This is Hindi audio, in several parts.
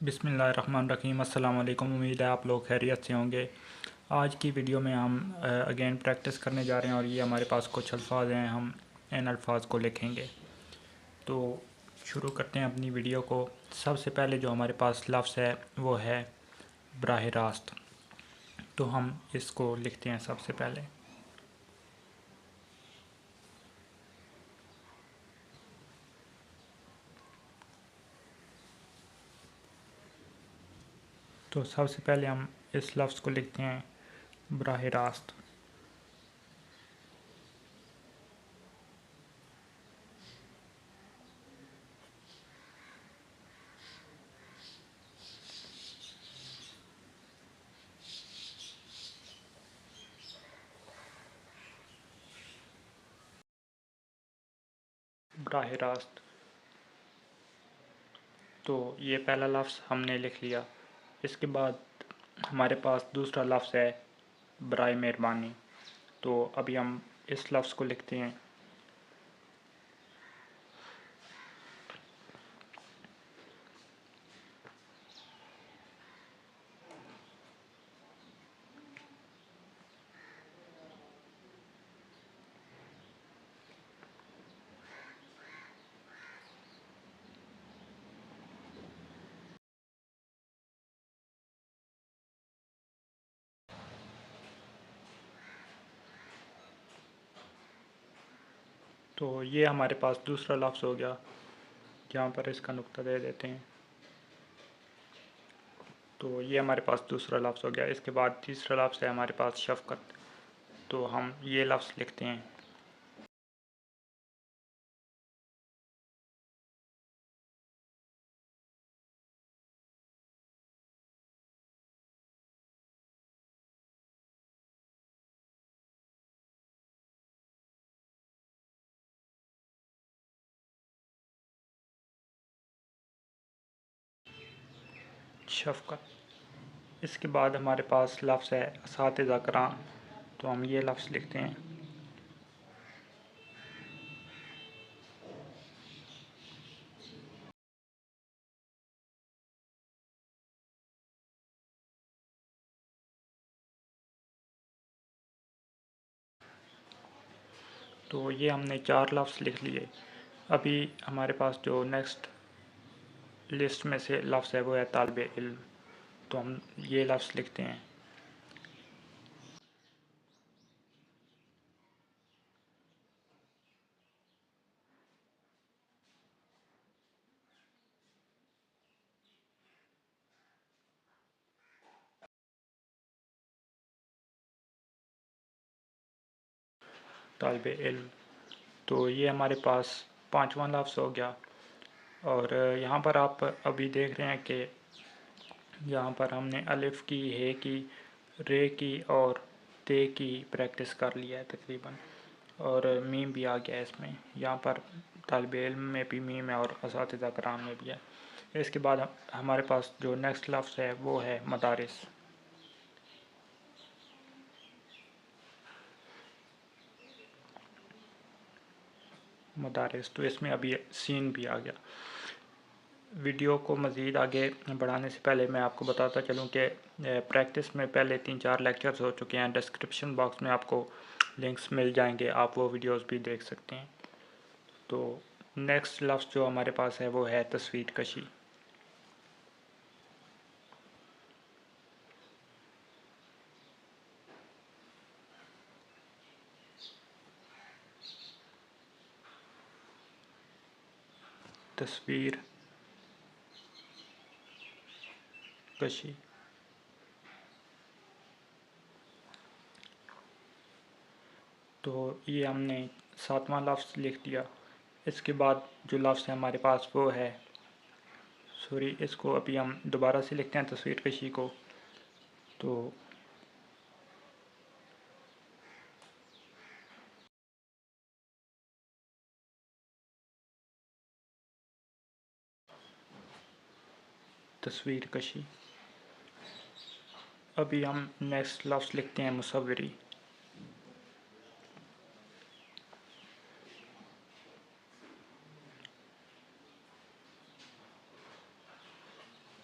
बिस्मिल्लाहिर्रहमानिर्रहीम। अस्सलाम वालेकुम। उम्मीद है आप लोग खैरियत से होंगे। आज की वीडियो में हम अगेन प्रैक्टिस करने जा रहे हैं और ये हमारे पास कुछ अल्फाज हैं, हम इन अल्फाज को लिखेंगे। तो शुरू करते हैं अपनी वीडियो को। सबसे पहले जो हमारे पास लफ्ज़ है वो है बराह रास्त। तो हम इसको लिखते हैं सबसे पहले। तो सबसे पहले हम इस लफ्ज़ को लिखते हैं बराह रास्त। बराह रास्त। तो ये पहला लफ्ज़ हमने लिख लिया। इसके बाद हमारे पास दूसरा लफ्ज़ है बराए मेहरबानी। तो अभी हम इस लफ्ज़ को लिखते हैं। तो ये हमारे पास दूसरा लफ्ज़ हो गया। यहाँ पर इसका नुक्ता दे देते हैं। तो ये हमारे पास दूसरा लफ्ज़ हो गया। इसके बाद तीसरा लफ्ज़ है हमारे पास शफ़क़त। तो हम ये लफ्ज़ लिखते हैं। शफ़क़त। इसके बाद हमारे पास लफ्ज़ है असातिज़ा कराम। तो हम ये लफ्ज़ लिखते हैं। तो ये हमने 4 लफ्ज़ लिख लिए। अभी हमारे पास जो नेक्स्ट लिस्ट में से लफ्ज़ है वो है तालिबे इल्म। तो हम ये लफ्ज़ लिखते हैं। तालिबे इल्म। तो ये हमारे पास 5वां लफ्ज़ हो गया। और यहाँ पर आप अभी देख रहे हैं कि यहाँ पर हमने अलिफ़ की, हे की, रे की और ते की प्रैक्टिस कर लिया है तकरीबन। और मीम भी आ गया है इसमें। यहाँ पर तालिबे इल्म में भी मीम है और असातिज़ा कराम में भी है। इसके बाद हमारे पास जो नेक्स्ट लफ्ज़ है वो है मदारिस। मदारिस। तो इसमें अभी सीन भी आ गया। वीडियो को मज़ीद आगे बढ़ाने से पहले मैं आपको बताता चलूँ कि प्रैक्टिस में पहले 3-4 लेक्चर्स हो चुके हैं। डिस्क्रिप्शन बॉक्स में आपको लिंक्स मिल जाएंगे, आप वो वीडियोस भी देख सकते हैं। तो नेक्स्ट लफ्ज़ जो हमारे पास है वो है तस्वीर कशी। तस्वीर कशी। तो ये हमने 7वां लफ्ज़ लिख दिया। इसके बाद जो लफ्ज़ है हमारे पास वो है, सॉरी, इसको अभी हम दोबारा से लिखते हैं तस्वीर कशी को। तो तस्वीर कशी। अभी हम नेक्स्ट लफ्ज़ लिखते हैं मुसव्विरी।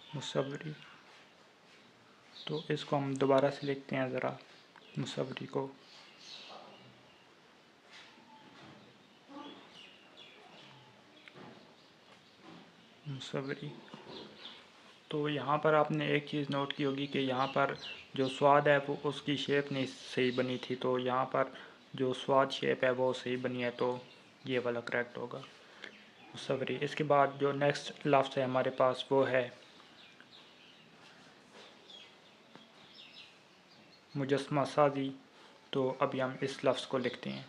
मुसव्वरी। तो इसको हम दोबारा से लिखते हैं ज़रा, मुसव्वरी को। मुसव्वरी। तो यहाँ पर आपने एक चीज़ नोट की होगी कि यहाँ पर जो स्वाद है वो उसकी शेप नहीं सही बनी थी, तो यहाँ पर जो स्वाद शेप है वो सही बनी है, तो ये वाला करेक्ट होगा, मुसव्वरी। इसके बाद जो नेक्स्ट लफ्ज़ है हमारे पास वो है मुजस्समा साज़ी। तो अभी हम इस लफ्ज़ को लिखते हैं।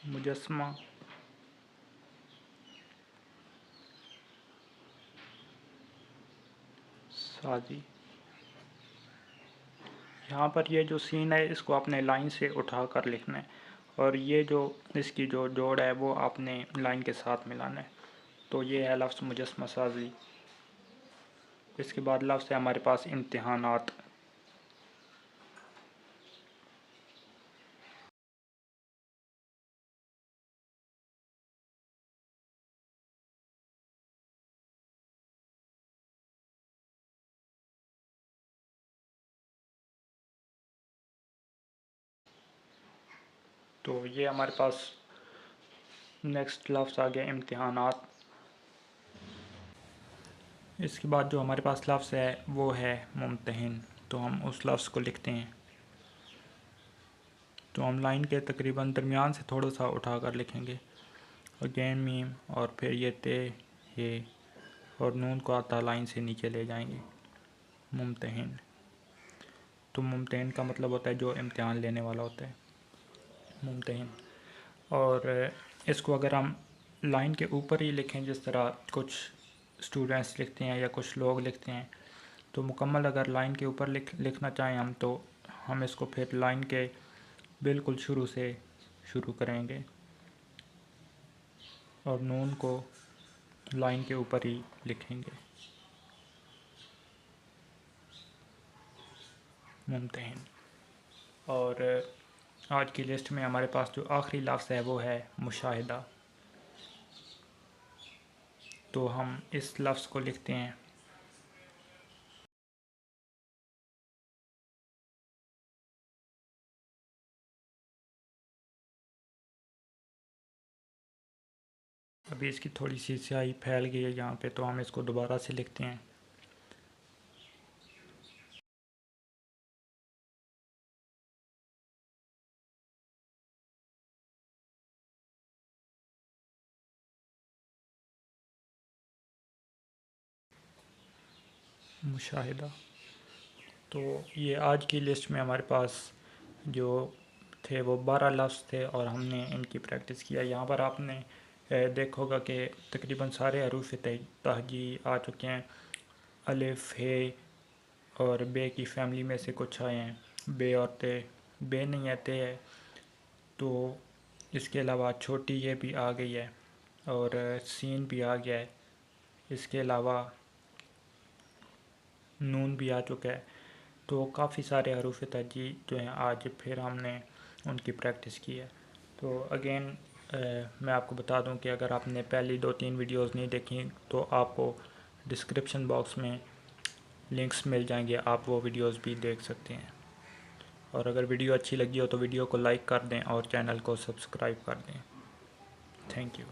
मुजस्समा साज़ी। यहाँ पर ये जो सीन है इसको आपने लाइन से उठा कर लिखना है, और ये जो इसकी जो जोड़ है वो आपने लाइन के साथ मिलाना है। तो ये है लफ्ज़ मुजस्समा साज़ी। इसके बाद लफ्ज़ है हमारे पास इम्तिहानात। तो ये हमारे पास नेक्स्ट लफ्ज़ आ गया इम्तिहानात। इसके बाद जो हमारे पास लफ्ज़ है वो है मुम्तहिन। तो हम उस लफ्ज़ को लिखते हैं। तो हम लाइन के तकरीबन दरमियान से थोड़ा सा उठा कर लिखेंगे। अगेन मीम, और फिर ये ते, ये और नून को आता लाइन से नीचे ले जाएंगे, मुम्तहिन। तो मुम्तहिन का मतलब होता है जो इम्तिहान लेने वाला होता है, मुम्तहिन। और इसको अगर हम लाइन के ऊपर ही लिखें, जिस तरह कुछ स्टूडेंट्स लिखते हैं या कुछ लोग लिखते हैं, तो मुकम्मल अगर लाइन के ऊपर लिखना चाहें हम, तो हम इसको फिर लाइन के बिल्कुल शुरू से शुरू करेंगे और नून को लाइन के ऊपर ही लिखेंगे, मुम्तहिन। और आज की लिस्ट में हमारे पास जो आखिरी लफ्ज़ है वो है मुशाहिदा। तो हम इस लफ्ज़ को लिखते हैं। अभी इसकी थोड़ी सी स्याही फैल गई है यहाँ पे, तो हम इसको दोबारा से लिखते हैं। मुशाहिदा। तो ये आज की लिस्ट में हमारे पास जो थे वो 12 लफ्ज़ थे और हमने इनकी प्रैक्टिस किया। यहाँ पर आपने देखा होगा कि तकरीबन सारे हरूफ तहजी आ चुके हैं। अलिफ, हे और बे की फैमिली में से कुछ आए हैं, बे और ते। बे नहीं है, ते है। तो इसके अलावा छोटी ये भी आ गई है और सीन भी आ गया है। इसके अलावा नून भी आ चुका है। तो काफ़ी सारे हरूफ तहजी जो हैं आज फिर हमने उनकी प्रैक्टिस की है। तो अगेन मैं आपको बता दूं कि अगर आपने पहली 2-3 वीडियोस नहीं देखी तो आपको डिस्क्रिप्शन बॉक्स में लिंक्स मिल जाएंगे, आप वो वीडियोस भी देख सकते हैं। और अगर वीडियो अच्छी लगी हो तो वीडियो को लाइक कर दें और चैनल को सब्सक्राइब कर दें। Thank you.